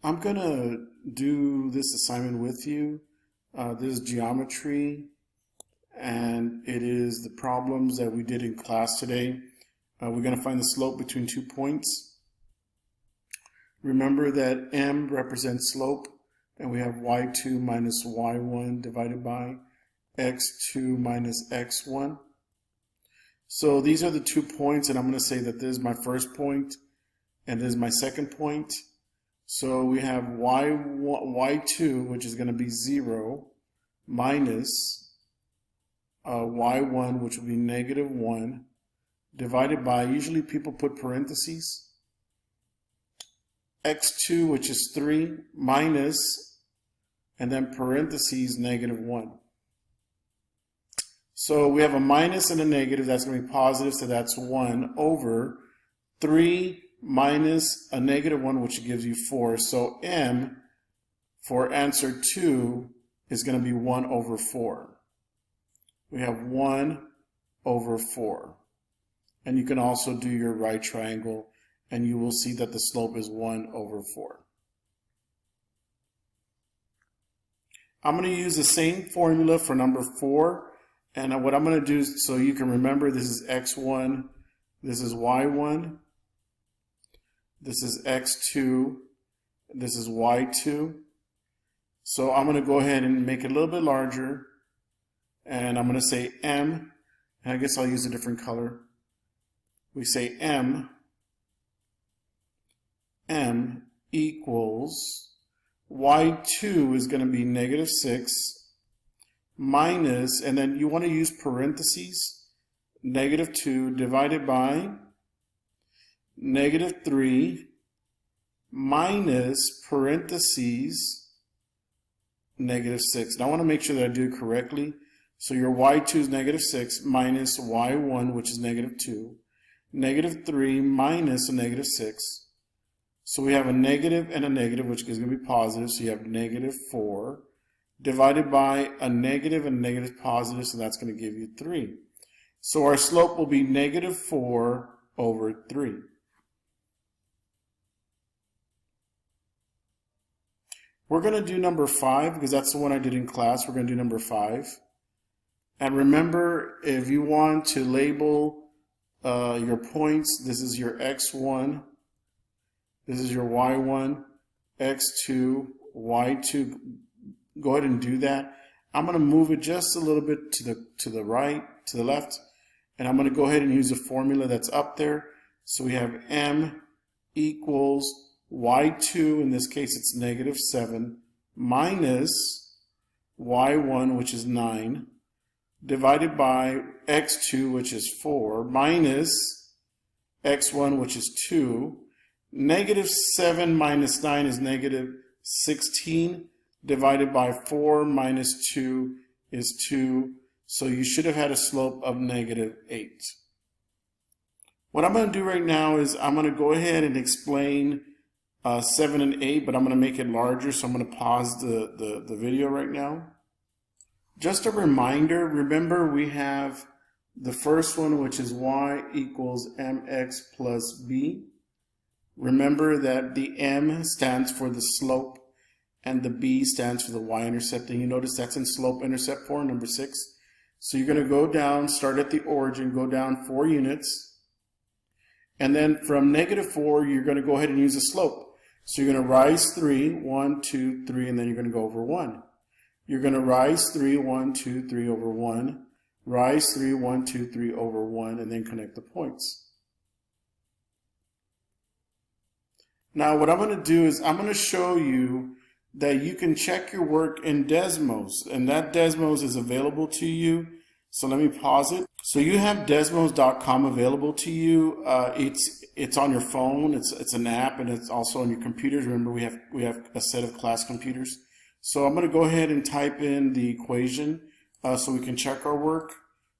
I'm going to do this assignment with you. This is geometry, and it is the problems that we did in class today. We're going to find the slope between 2 points. Remember that m represents slope, and we have y2 minus y1 divided by x2 minus x1. So these are the 2 points, and I'm going to say that this is my first point, and this is my second point. So we have y2, which is going to be 0, minus y1, which will be negative 1, divided by, usually people put parentheses, x2, which is 3, minus, and then parentheses, negative 1. So we have a minus and a negative, that's going to be positive, so that's 1 over 3 minus a negative 1, which gives you 4. So m for answer 2 is going to be 1 over 4. We have 1 over 4. And you can also do your right triangle, and you will see that the slope is 1 over 4. I'm going to use the same formula for number 4. And what I'm going to do, so you can remember, this is x1, this is y1, this is x2, this is y2. So I'm going to go ahead and make it a little bit larger, and I'm going to say m, and I guess I'll use a different color. We say m equals y2 is going to be negative 6 minus, and then you want to use parentheses, negative 2 divided by negative 3 minus parentheses negative 6. Now I want to make sure that I do it correctly. So your y2 is negative 6 minus y1, which is negative 2, negative 3 minus a negative 6. So we have a negative and a negative, which is going to be positive. So you have negative 4 divided by a negative and negative positive, so that's going to give you 3. So our slope will be negative 4 over 3. We're going to do number 5 because that's the one I did in class. We're going to do number 5. And remember, if you want to label your points, this is your x1, this is your y1, x2, y2. Go ahead and do that. I'm going to move it just a little bit to the right, to the left, and I'm going to go ahead and use the formula that's up there. So we have m equals y2, in this case it's negative 7, minus y1, which is 9, divided by x2, which is 4, minus x1, which is 2. Negative 7 minus 9 is negative 16, divided by 4 minus 2 is 2. So you should have had a slope of negative 8. What I'm going to do right now is I'm going to go ahead and explain 7 and 8, but I'm going to make it larger, so I'm going to pause the video right now. Just a reminder, remember we have the first one, which is y equals mx plus b. Remember that the m stands for the slope and the b stands for the y-intercept, and you notice that's in slope-intercept form, number 6. So you're going to go down, start at the origin, go down 4 units, and then from negative 4, you're going to go ahead and use the slope. So you're going to rise 3, 1, 2, 3, and then you're going to go over 1. You're going to rise 3, 1, 2, 3 over 1, rise 3, 1, 2, 3 over 1, and then connect the points. Now what I'm going to do is I'm going to show you that you can check your work in Desmos, and that Desmos is available to you. So let me pause it. So you have Desmos.com available to you. It's on your phone. It's an app, and it's also on your computers. Remember, we have a set of class computers. So I'm going to go ahead and type in the equation so we can check our work.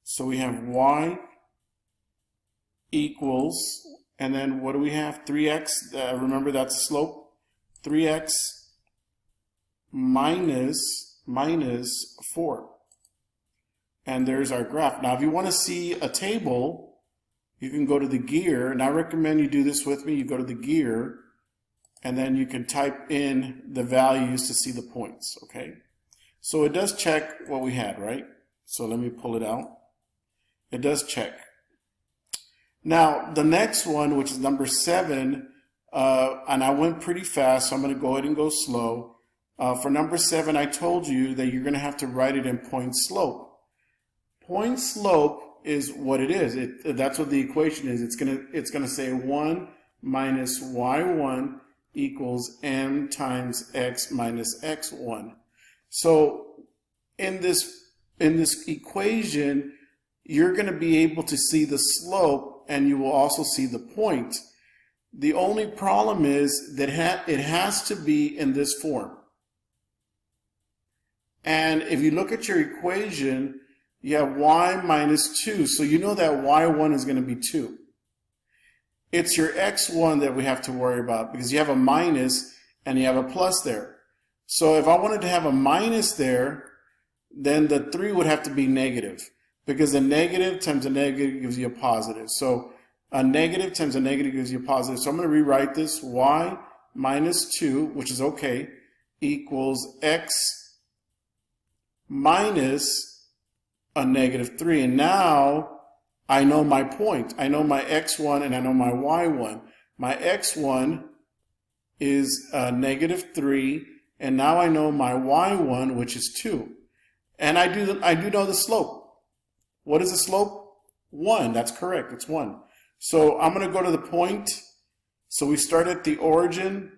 So we have y equals, and then what do we have? 3x. Remember, that's the slope. 3x minus 4. And there's our graph. Now, if you want to see a table, you can go to the gear, and I recommend you do this with me. You go to the gear, and then you can type in the values to see the points, okay? So it does check what we had, right? So let me pull it out. It does check. Now, the next one, which is number 7, and I went pretty fast, so I'm going to go ahead and go slow. For number 7, I told you that you're going to have to write it in point slope. Point slope is what it is. That's what the equation is. It's going to say 1 minus y1 equals m times x minus x1. So in this equation, you're going to be able to see the slope, and you will also see the point. The only problem is that it has to be in this form. And if you look at your equation, you have y minus 2. So you know that y1 is going to be 2. It's your x1 that we have to worry about, because you have a minus and you have a plus there. So if I wanted to have a minus there, then the 3 would have to be negative, because a negative times a negative gives you a positive. So a negative times a negative gives you a positive. So I'm going to rewrite this: y minus 2, which is okay, equals x minus a negative 3. And now I know my point. I know my x1 and I know my y1. My x1 is negative 3, and now I know my y1, which is 2. And I do know the slope. What is the slope? 1. That's correct. It's 1. So I'm going to go to the point. So we start at the origin,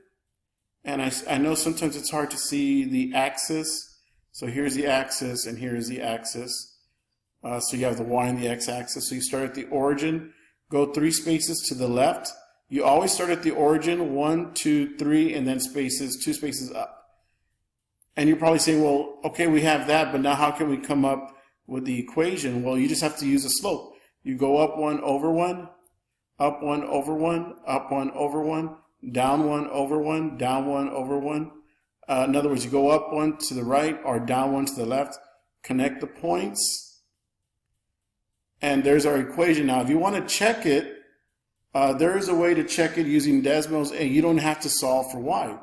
and I know sometimes it's hard to see the axis. So here's the axis, and here's the axis. So you have the y and the x-axis. So you start at the origin, go 3 spaces to the left. You always start at the origin, 1, 2, 3, and then spaces, 2 spaces up. And you're probably saying, well, okay, we have that, but now how can we come up with the equation? Well, you just have to use a slope. You go up 1 over 1, up 1 over 1, up 1 over 1, down 1 over 1, down 1 over 1. In other words, you go up 1 to the right or down 1 to the left, connect the points, and there's our equation. Now, if you want to check it, there is a way to check it using Desmos, and you don't have to solve for y.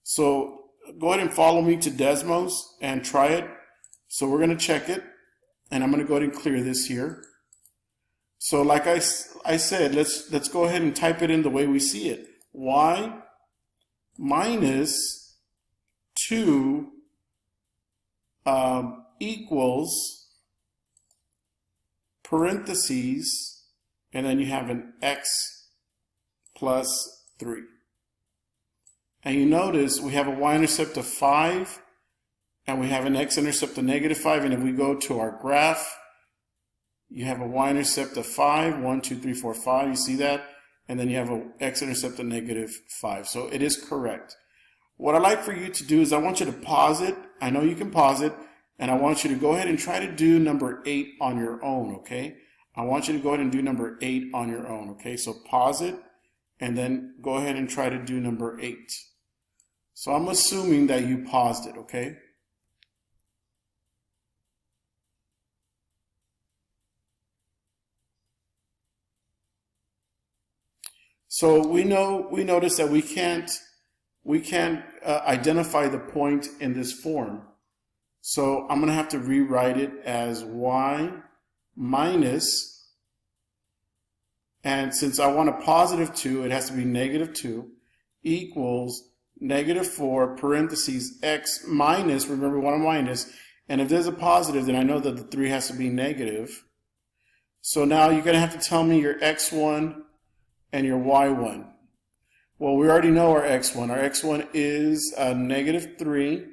So go ahead and follow me to Desmos and try it. So we're going to check it, and I'm going to go ahead and clear this here. So like I said, let's go ahead and type it in the way we see it. Y minus 2 equals parentheses, and then you have an x plus 3. And you notice we have a y-intercept of 5, and we have an x-intercept of negative 5. And if we go to our graph, you have a y-intercept of 5, 1, 2, 3, 4, 5. You see that? And then you have an x-intercept of negative 5. So it is correct. What I'd like for you to do is I want you to pause it. I know you can pause it. And I want you to go ahead and try to do number 8 on your own, okay? I want you to go ahead and do number 8 on your own, okay? So pause it, and then go ahead and try to do number 8. So I'm assuming that you paused it, okay? So we notice that we can't identify the point in this form. So I'm going to have to rewrite it as y minus, and since I want a positive 2, it has to be negative 2, equals negative 4 parentheses x minus, remember we want a minus, and if there's a positive, then I know that the 3 has to be negative. So now you're going to have to tell me your x1 and your y1. Well, we already know our x1. Our x1 is negative 3,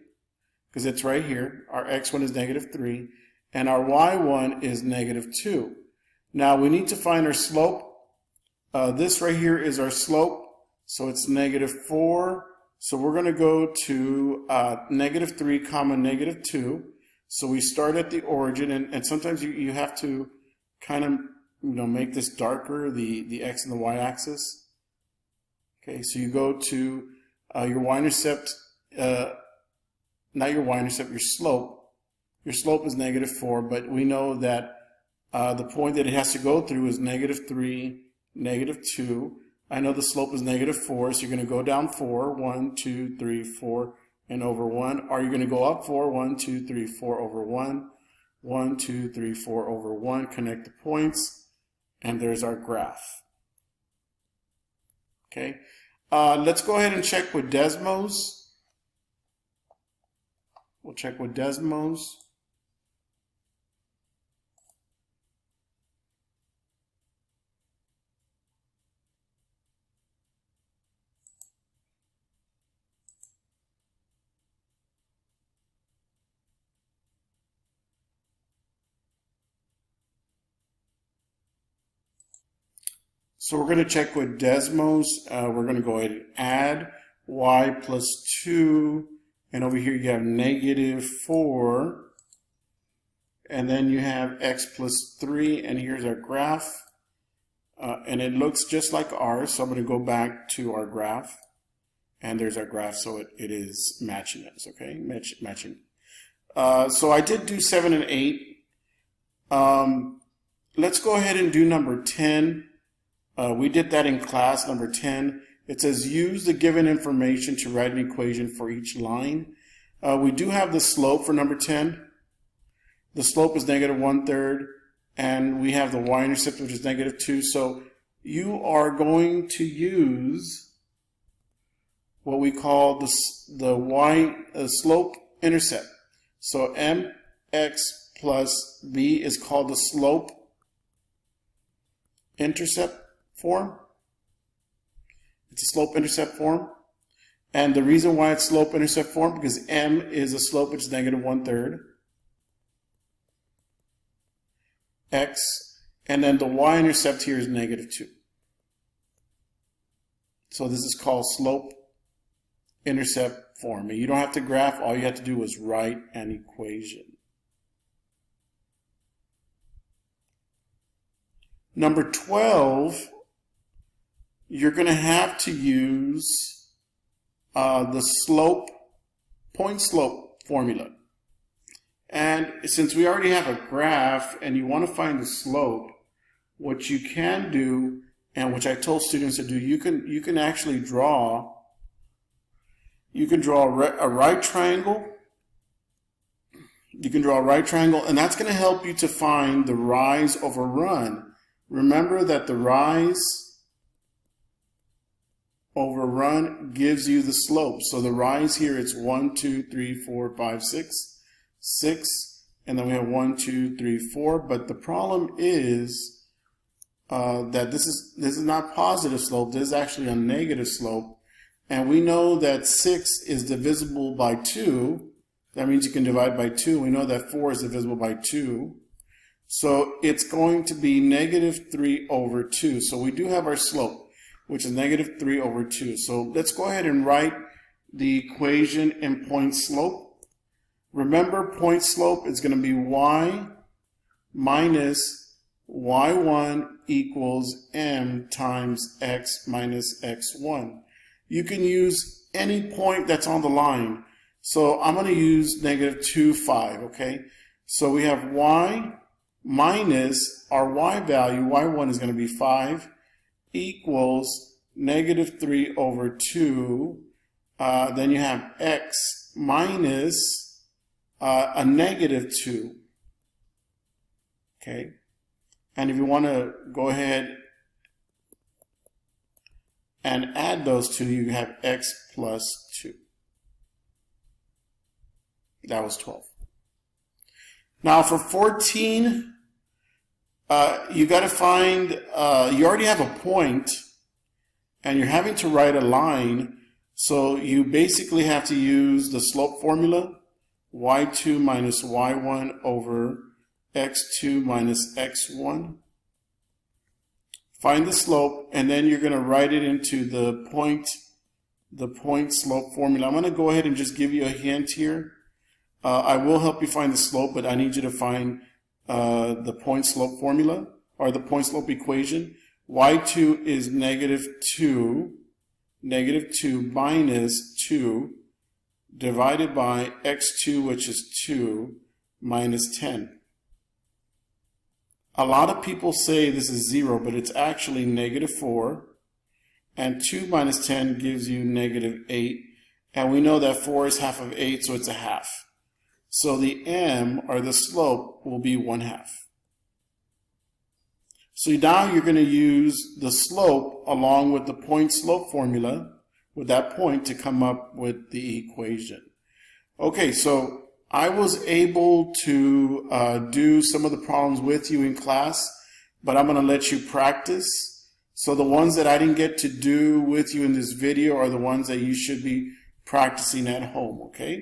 because it's right here. Our x1 is negative 3, and our y1 is negative 2. Now we need to find our slope. This right here is our slope, so it's negative 4. So we're going to go to negative 3 comma negative 2. So we start at the origin, and sometimes you have to kind of make this darker, the x and the y axis. Okay, so you go to your y-intercept, not your y-intercept, your slope. Your slope is negative 4, but we know that the point that it has to go through is negative 3, negative 2. I know the slope is -4, so you're going to go down 4, 1, 2, 3, 4, and over 1. Or you're going to go up 4, 1, 2, 3, 4 over 1, 1, 2, 3, 4 over 1. Connect the points, and there's our graph. Okay, let's go ahead and check with Desmos. We'll check with Desmos. So we're going to check with Desmos. We're going to go ahead and add y plus 2. And over here you have -4. And then you have x plus 3. And here's our graph. And it looks just like ours. So I'm going to go back to our graph. And there's our graph. So it is matching us. Okay, matching. So I did do 7 and 8. Let's go ahead and do number 10. We did that in class, number 10. It says use the given information to write an equation for each line. We do have the slope for number 10. The slope is -1/3, and we have the y-intercept, which is -2. So you are going to use what we call the slope intercept. So mx plus b is called the slope intercept form. It's a slope intercept form. And the reason why it's slope intercept form, because m is a slope which is -1/3. X, and then the y-intercept here is -2. So this is called slope intercept form. And you don't have to graph, all you have to do is write an equation. Number 12, you're going to have to use the point slope formula. And since we already have a graph and you want to find the slope, what you can do, and which I told students to do, you can actually draw a right triangle. You can draw a right triangle, and that's going to help you to find the rise over run. Remember that the rise over run gives you the slope. So the rise here is 1, 2, 3, 4, 5, 6, 6, and then we have 1, 2, 3, 4. But the problem is that this is not positive slope. This is actually a negative slope, and we know that 6 is divisible by 2. That means you can divide by 2. We know that 4 is divisible by 2. So it's going to be -3/2. So we do have our slope, which is -3/2. So let's go ahead and write the equation in point slope. Remember, point slope is going to be y minus y1 equals m times x minus x1. You can use any point that's on the line. So I'm going to use -2, 5, okay? So we have y minus our y value, y1 is going to be 5, equals -3/2. Then you have x minus a -2. Okay? And if you want to go ahead and add those two, you have x plus 2. That was 12. Now for 14, you got to find, you already have a point, and you're having to write a line, so you basically have to use the slope formula, y2 minus y1 over x2 minus x1. Find the slope, and then you're going to write it into the point slope formula. I'm going to go ahead and just give you a hint here. I will help you find the slope, but I need you to find the point slope formula, or the point slope equation. y2 is -2 minus 2 divided by x2, which is 2, minus 10. A lot of people say this is 0, but it's actually -4. and 2 minus 10 gives you negative 8. And we know that 4 is half of 8, so it's a half. So the m, or the slope, will be 1/2. So now you're going to use the slope along with the point slope formula with that point to come up with the equation. Okay, so I was able to do some of the problems with you in class, but I'm going to let you practice. So the ones that I didn't get to do with you in this video are the ones that you should be practicing at home, okay?